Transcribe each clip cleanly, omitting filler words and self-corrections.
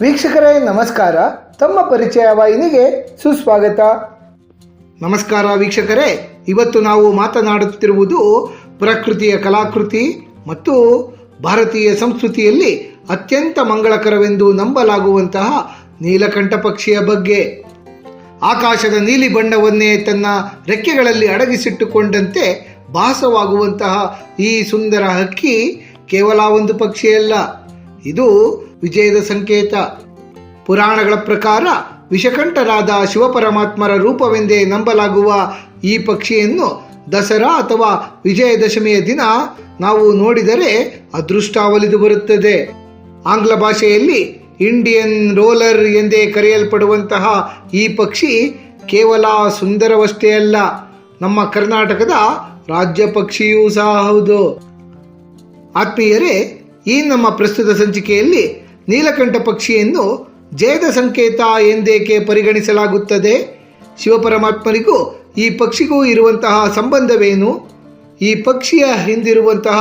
ವೀಕ್ಷಕರೇ ನಮಸ್ಕಾರ. ತಮ್ಮ ಪರಿಚಯ ವಾಹಿನಿಗೆ ಸುಸ್ವಾಗತ. ನಮಸ್ಕಾರ ವೀಕ್ಷಕರೇ, ಇವತ್ತು ನಾವು ಮಾತನಾಡುತ್ತಿರುವುದು ಪ್ರಕೃತಿಯ ಕಲಾಕೃತಿ ಮತ್ತು ಭಾರತೀಯ ಸಂಸ್ಕೃತಿಯಲ್ಲಿ ಅತ್ಯಂತ ಮಂಗಳಕರವೆಂದು ನಂಬಲಾಗುವಂತಹ ನೀಲಕಂಠ ಪಕ್ಷಿಯ ಬಗ್ಗೆ. ಆಕಾಶದ ನೀಲಿ ಬಣ್ಣವನ್ನೇ ತನ್ನ ರೆಕ್ಕೆಗಳಲ್ಲಿ ಅಡಗಿಸಿಟ್ಟುಕೊಂಡಂತೆ ಭಾಸವಾಗುವಂತಹ ಈ ಸುಂದರ ಹಕ್ಕಿ ಕೇವಲ ಒಂದು ಪಕ್ಷಿಯಲ್ಲ, ಇದು ವಿಜಯದ ಸಂಕೇತ. ಪುರಾಣಗಳ ಪ್ರಕಾರ ವಿಷಕಂಠರಾದ ಶಿವಪರಮಾತ್ಮರ ರೂಪವೆಂದೇ ನಂಬಲಾಗುವ ಈ ಪಕ್ಷಿಯನ್ನು ದಸರಾ ಅಥವಾ ವಿಜಯದಶಮಿಯ ದಿನ ನಾವು ನೋಡಿದರೆ ಅದೃಷ್ಟ ಒಲಿದು ಬರುತ್ತದೆ. ಆಂಗ್ಲ ಭಾಷೆಯಲ್ಲಿ ಇಂಡಿಯನ್ ರೋಲರ್ ಎಂದೇ ಕರೆಯಲ್ಪಡುವಂತಹ ಈ ಪಕ್ಷಿ ಕೇವಲ ಸುಂದರವಷ್ಟೇ ಅಲ್ಲ, ನಮ್ಮ ಕರ್ನಾಟಕದ ರಾಜ್ಯ ಪಕ್ಷಿಯೂ ಸಹ ಹೌದು. ಆತ್ಮೀಯರೇ, ಈ ನಮ್ಮ ಪ್ರಸ್ತುತ ಸಂಚಿಕೆಯಲ್ಲಿ ನೀಲಕಂಠ ಪಕ್ಷಿಯನ್ನು ಜಯದ ಸಂಕೇತ ಎಂದೇಕೆ ಪರಿಗಣಿಸಲಾಗುತ್ತದೆ, ಶಿವಪರಮಾತ್ಮರಿಗೂ ಈ ಪಕ್ಷಿಗೂ ಇರುವಂತಹ ಸಂಬಂಧವೇನು, ಈ ಪಕ್ಷಿಯ ಹಿಂದಿರುವಂತಹ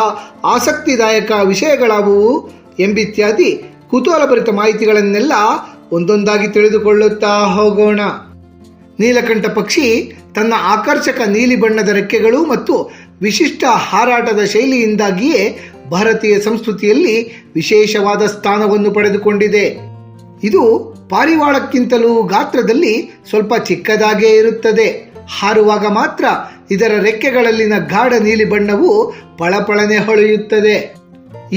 ಆಸಕ್ತಿದಾಯಕ ವಿಷಯಗಳಾವುವು ಎಂಬಿತ್ಯಾದಿ ಕುತೂಹಲಭರಿತ ಮಾಹಿತಿಗಳನ್ನೆಲ್ಲ ಒಂದೊಂದಾಗಿ ತಿಳಿದುಕೊಳ್ಳುತ್ತಾ ಹೋಗೋಣ. ನೀಲಕಂಠ ಪಕ್ಷಿ ತನ್ನ ಆಕರ್ಷಕ ನೀಲಿ ಬಣ್ಣದ ರೆಕ್ಕೆಗಳು ಮತ್ತು ವಿಶಿಷ್ಟ ಹಾರಾಟದ ಶೈಲಿಯಿಂದಾಗಿಯೇ ಭಾರತೀಯ ಸಂಸ್ಕೃತಿಯಲ್ಲಿ ವಿಶೇಷವಾದ ಸ್ಥಾನವನ್ನು ಪಡೆದುಕೊಂಡಿದೆ. ಇದು ಪಾರಿವಾಳಕ್ಕಿಂತಲೂ ಗಾತ್ರದಲ್ಲಿ ಸ್ವಲ್ಪ ಚಿಕ್ಕದಾಗೇ ಇರುತ್ತದೆ. ಹಾರುವಾಗ ಮಾತ್ರ ಇದರ ರೆಕ್ಕೆಗಳಲ್ಲಿನ ಗಾಢ ನೀಲಿ ಬಣ್ಣವು ಪಳಪಳನೆ ಹೊಳೆಯುತ್ತದೆ.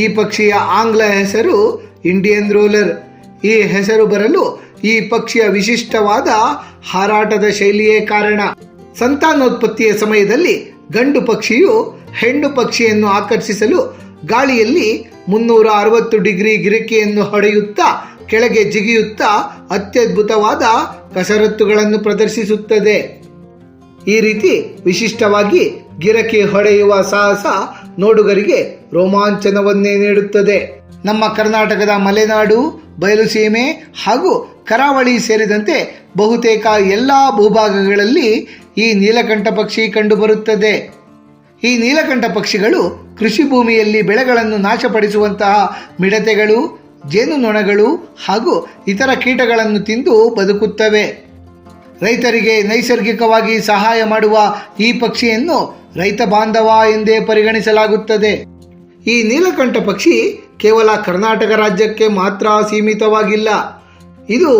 ಈ ಪಕ್ಷಿಯ ಆಂಗ್ಲ ಹೆಸರು ಇಂಡಿಯನ್ ರೋಲರ್. ಈ ಹೆಸರು ಬರಲು ಈ ಪಕ್ಷಿಯ ವಿಶಿಷ್ಟವಾದ ಹಾರಾಟದ ಶೈಲಿಯೇ ಕಾರಣ. ಸಂತಾನೋತ್ಪತ್ತಿಯ ಸಮಯದಲ್ಲಿ ಗಂಡು ಪಕ್ಷಿಯು ಹೆಣ್ಣು ಪಕ್ಷಿಯನ್ನು ಆಕರ್ಷಿಸಲು ಗಾಳಿಯಲ್ಲಿ 360 ಡಿಗ್ರಿ ಗಿರಿಕೆಯನ್ನು ಹೊಡೆಯುತ್ತಾ ಕೆಳಗೆ ಜಿಗಿಯುತ್ತಾ ಅತ್ಯದ್ಭುತವಾದ ಕಸರತ್ತುಗಳನ್ನು ಪ್ರದರ್ಶಿಸುತ್ತದೆ. ಈ ರೀತಿ ವಿಶಿಷ್ಟವಾಗಿ ಗಿರಕಿ ಹೊಡೆಯುವ ಸಾಹಸ ನೋಡುಗರಿಗೆ ರೋಮಾಂಚನವನ್ನೇ ನೀಡುತ್ತದೆ. ನಮ್ಮ ಕರ್ನಾಟಕದ ಮಲೆನಾಡು, ಬಯಲುಸೀಮೆ ಹಾಗೂ ಕರಾವಳಿ ಸೇರಿದಂತೆ ಬಹುತೇಕ ಎಲ್ಲ ಭೂಭಾಗಗಳಲ್ಲಿ ಈ ನೀಲಕಂಠ ಪಕ್ಷಿ ಕಂಡುಬರುತ್ತದೆ. ಈ ನೀಲಕಂಠ ಪಕ್ಷಿಗಳು ಕೃಷಿ ಭೂಮಿಯಲ್ಲಿ ಬೆಳೆಗಳನ್ನು ನಾಶಪಡಿಸುವಂತಹ ಮಿಡತೆಗಳು, ಜೇನುನೊಣಗಳು ಹಾಗೂ ಇತರ ಕೀಟಗಳನ್ನು ತಿಂದು ಬದುಕುತ್ತವೆ. ರೈತರಿಗೆ ನೈಸರ್ಗಿಕವಾಗಿ ಸಹಾಯ ಮಾಡುವ ಈ ಪಕ್ಷಿಯನ್ನು ರೈತ ಬಾಂಧವ ಎಂದೇ ಪರಿಗಣಿಸಲಾಗುತ್ತದೆ. ಈ ನೀಲಕಂಠ ಪಕ್ಷಿ ಕೇವಲ ಕರ್ನಾಟಕ ರಾಜ್ಯಕ್ಕೆ ಮಾತ್ರ ಸೀಮಿತವಾಗಿಲ್ಲ. ಇದು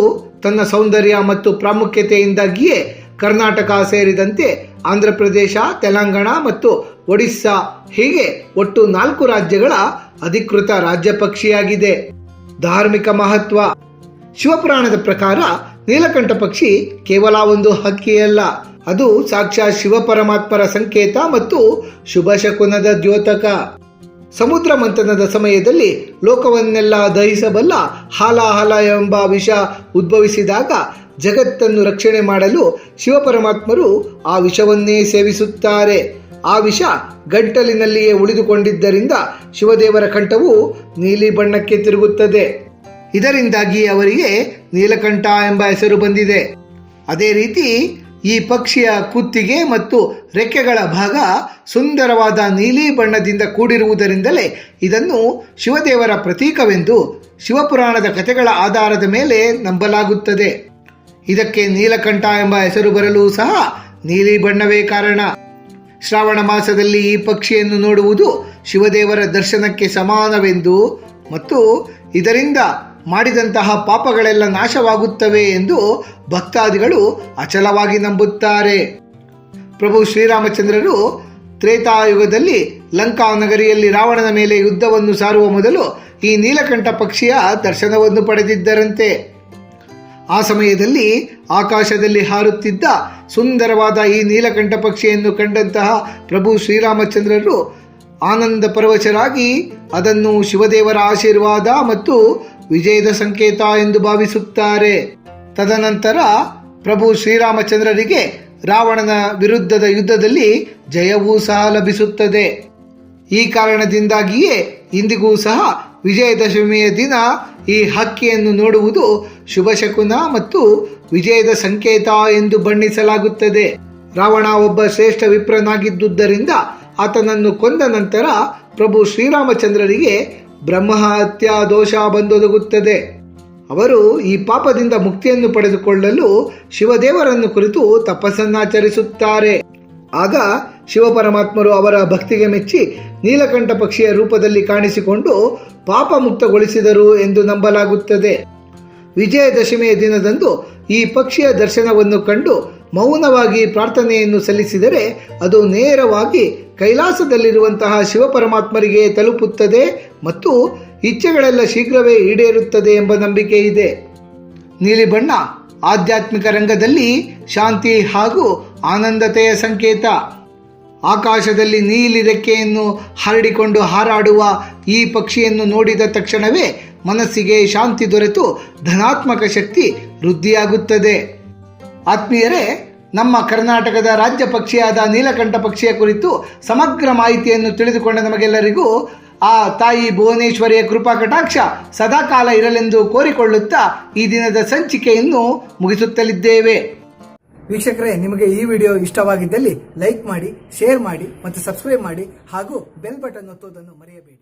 ತನ್ನ ಸೌಂದರ್ಯ ಮತ್ತು ಪ್ರಾಮುಖ್ಯತೆಯಿಂದಾಗಿಯೇ ಕರ್ನಾಟಕ ಸೇರಿದಂತೆ ಆಂಧ್ರ ಪ್ರದೇಶ, ತೆಲಂಗಾಣ ಮತ್ತು ಒಡಿಸ್ಸಾ ಹೀಗೆ ಒಟ್ಟು 4 ರಾಜ್ಯಗಳ ಅಧಿಕೃತ ರಾಜ್ಯ ಪಕ್ಷಿಯಾಗಿದೆ. ಧಾರ್ಮಿಕ ಮಹತ್ವ. ಶಿವಪುರಾಣದ ಪ್ರಕಾರ ನೀಲಕಂಠ ಪಕ್ಷಿ ಕೇವಲ ಒಂದು ಹಕ್ಕಿಯಲ್ಲ, ಅದು ಸಾಕ್ಷಾತ್ ಶಿವಪರಮಾತ್ಮರ ಸಂಕೇತ ಮತ್ತು ಶುಭ ಶಕುನದ ದ್ಯೋತಕ. ಸಮುದ್ರ ಮಂಥನದ ಸಮಯದಲ್ಲಿ ಲೋಕವನ್ನೆಲ್ಲ ದಹಿಸಬಲ್ಲ ಹಾಲಾಹಲ ಎಂಬ ವಿಷ ಉದ್ಭವಿಸಿದಾಗ ಜಗತ್ತನ್ನು ರಕ್ಷಣೆ ಮಾಡಲು ಶಿವಪರಮಾತ್ಮರು ಆ ವಿಷವನ್ನೇ ಸೇವಿಸುತ್ತಾರೆ. ಆ ವಿಷ ಗಂಟಲಿನಲ್ಲಿಯೇ ಉಳಿದುಕೊಂಡಿದ್ದರಿಂದ ಶಿವದೇವರ ಕಂಠವು ನೀಲಿ ಬಣ್ಣಕ್ಕೆ ತಿರುಗುತ್ತದೆ. ಇದರಿಂದಾಗಿ ಅವರಿಗೆ ನೀಲಕಂಠ ಎಂಬ ಹೆಸರು ಬಂದಿದೆ. ಅದೇ ರೀತಿ ಈ ಪಕ್ಷಿಯ ಕುತ್ತಿಗೆ ಮತ್ತು ರೆಕ್ಕೆಗಳ ಭಾಗ ಸುಂದರವಾದ ನೀಲಿ ಬಣ್ಣದಿಂದ ಕೂಡಿರುವುದರಿಂದಲೇ ಇದನ್ನು ಶಿವದೇವರ ಪ್ರತೀಕವೆಂದು ಶಿವಪುರಾಣದ ಕಥೆಗಳ ಆಧಾರದ ಮೇಲೆ ನಂಬಲಾಗುತ್ತದೆ. ಇದಕ್ಕೆ ನೀಲಕಂಠ ಎಂಬ ಹೆಸರು ಬರಲು ಸಹ ನೀಲಿ ಬಣ್ಣವೇ ಕಾರಣ. ಶ್ರಾವಣ ಮಾಸದಲ್ಲಿ ಈ ಪಕ್ಷಿಯನ್ನು ನೋಡುವುದು ಶಿವದೇವರ ದರ್ಶನಕ್ಕೆ ಸಮಾನವೆಂದು ಮತ್ತು ಇದರಿಂದ ಮಾಡಿದಂತಹ ಪಾಪಗಳೆಲ್ಲ ನಾಶವಾಗುತ್ತವೆ ಎಂದು ಭಕ್ತಾದಿಗಳು ಅಚಲವಾಗಿ ನಂಬುತ್ತಾರೆ. ಪ್ರಭು ಶ್ರೀರಾಮಚಂದ್ರರು ತ್ರೇತಾಯುಗದಲ್ಲಿ ಲಂಕಾ ನಗರಿಯಲ್ಲಿ ರಾವಣನ ಮೇಲೆ ಯುದ್ಧವನ್ನು ಸಾರುವ ಮೊದಲು ಈ ನೀಲಕಂಠ ಪಕ್ಷಿಯ ದರ್ಶನವನ್ನು ಪಡೆದಿದ್ದರಂತೆ. ಆ ಸಮಯದಲ್ಲಿ ಆಕಾಶದಲ್ಲಿ ಹಾರುತ್ತಿದ್ದ ಸುಂದರವಾದ ಈ ನೀಲಕಂಠ ಪಕ್ಷಿಯನ್ನು ಕಂಡಂತಹ ಪ್ರಭು ಶ್ರೀರಾಮಚಂದ್ರರು ಆನಂದ ಪರವಶರಾಗಿ ಅದನ್ನು ಶಿವದೇವರ ಆಶೀರ್ವಾದ ಮತ್ತು ವಿಜಯದ ಸಂಕೇತ ಎಂದು ಭಾವಿಸುತ್ತಾರೆ. ತದನಂತರ ಪ್ರಭು ಶ್ರೀರಾಮಚಂದ್ರರಿಗೆ ರಾವಣನ ವಿರುದ್ಧದ ಯುದ್ಧದಲ್ಲಿ ಜಯವೂ ಸಹ ಲಭಿಸುತ್ತದೆ. ಈ ಕಾರಣದಿಂದಾಗಿಯೇ ಇಂದಿಗೂ ಸಹ ವಿಜಯದಶಮಿಯ ದಿನ ಈ ಹಕ್ಕಿಯನ್ನು ನೋಡುವುದು ಶುಭ ಶಕುನ ಮತ್ತು ವಿಜಯದ ಸಂಕೇತ ಎಂದು ಬಣ್ಣಿಸಲಾಗುತ್ತದೆ. ರಾವಣ ಒಬ್ಬ ಶ್ರೇಷ್ಠ ವಿಪ್ರನಾಗಿದ್ದುದರಿಂದ ಆತನನ್ನು ಕೊಂದ ನಂತರ ಪ್ರಭು ಶ್ರೀರಾಮಚಂದ್ರರಿಗೆ ಬ್ರಹ್ಮಹತ್ಯಾ ದೋಷ ಬಂದೊದಗುತ್ತದೆ. ಅವರು ಈ ಪಾಪದಿಂದ ಮುಕ್ತಿಯನ್ನು ಪಡೆದುಕೊಳ್ಳಲು ಶಿವದೇವರನ್ನು ಕುರಿತು ತಪಸ್ಸನ್ನಾಚರಿಸುತ್ತಾರೆ. ಆಗ ಶಿವಪರಮಾತ್ಮರು ಅವರ ಭಕ್ತಿಗೆ ಮೆಚ್ಚಿ ನೀಲಕಂಠ ಪಕ್ಷಿಯ ರೂಪದಲ್ಲಿ ಕಾಣಿಸಿಕೊಂಡು ಪಾಪ ಮುಕ್ತಗೊಳಿಸಿದರು ಎಂದು ನಂಬಲಾಗುತ್ತದೆ. ವಿಜಯದಶಮಿಯ ದಿನದಂದು ಈ ಪಕ್ಷಿಯ ದರ್ಶನವನ್ನು ಕಂಡು ಮೌನವಾಗಿ ಪ್ರಾರ್ಥನೆಯನ್ನು ಸಲ್ಲಿಸಿದರೆ ಅದು ನೇರವಾಗಿ ಕೈಲಾಸದಲ್ಲಿರುವಂತಹ ಶಿವಪರಮಾತ್ಮರಿಗೆ ತಲುಪುತ್ತದೆ ಮತ್ತು ಇಚ್ಛೆಗಳೆಲ್ಲ ಶೀಘ್ರವೇ ಈಡೇರುತ್ತದೆ ಎಂಬ ನಂಬಿಕೆ ಇದೆ. ನೀಲಿ ಬಣ್ಣ ಆಧ್ಯಾತ್ಮಿಕ ರಂಗದಲ್ಲಿ ಶಾಂತಿ ಹಾಗೂ ಆನಂದತೆಯ ಸಂಕೇತ. ಆಕಾಶದಲ್ಲಿ ನೀಲಿ ರೆಕ್ಕೆಯನ್ನು ಹರಡಿಕೊಂಡು ಹಾರಾಡುವ ಈ ಪಕ್ಷಿಯನ್ನು ನೋಡಿದ ತಕ್ಷಣವೇ ಮನಸ್ಸಿಗೆ ಶಾಂತಿ ದೊರೆತು ಧನಾತ್ಮಕ ಶಕ್ತಿ ವೃದ್ಧಿಯಾಗುತ್ತದೆ. ಆತ್ಮೀಯರೇ, ನಮ್ಮ ಕರ್ನಾಟಕದ ರಾಜ್ಯ ಪಕ್ಷಿಯಾದ ನೀಲಕಂಠ ಪಕ್ಷಿಯ ಕುರಿತು ಸಮಗ್ರ ಮಾಹಿತಿಯನ್ನು ತಿಳಿದುಕೊಂಡ ನಮಗೆಲ್ಲರಿಗೂ ಆ ತಾಯಿ ಭುವನೇಶ್ವರಿಯ ಕೃಪಾ ಕಟಾಕ್ಷ ಸದಾಕಾಲ ಇರಲೆಂದು ಕೋರಿಕೊಳ್ಳುತ್ತಾ ಈ ದಿನದ ಸಂಚಿಕೆಯನ್ನು ಮುಗಿಸುತ್ತಲಿದ್ದೇವೆ. ವೀಕ್ಷಕರೇ, ನಿಮಗೆ ಈ ವಿಡಿಯೋ ಇಷ್ಟವಾಗಿದ್ದಲ್ಲಿ ಲೈಕ್ ಮಾಡಿ, ಶೇರ್ ಮಾಡಿ ಮತ್ತು ಸಬ್ಸ್ಕ್ರೈಬ್ ಮಾಡಿ ಹಾಗೂ ಬೆಲ್ ಬಟನ್ ಒತ್ತುವುದನ್ನು ಮರೆಯಬೇಡಿ.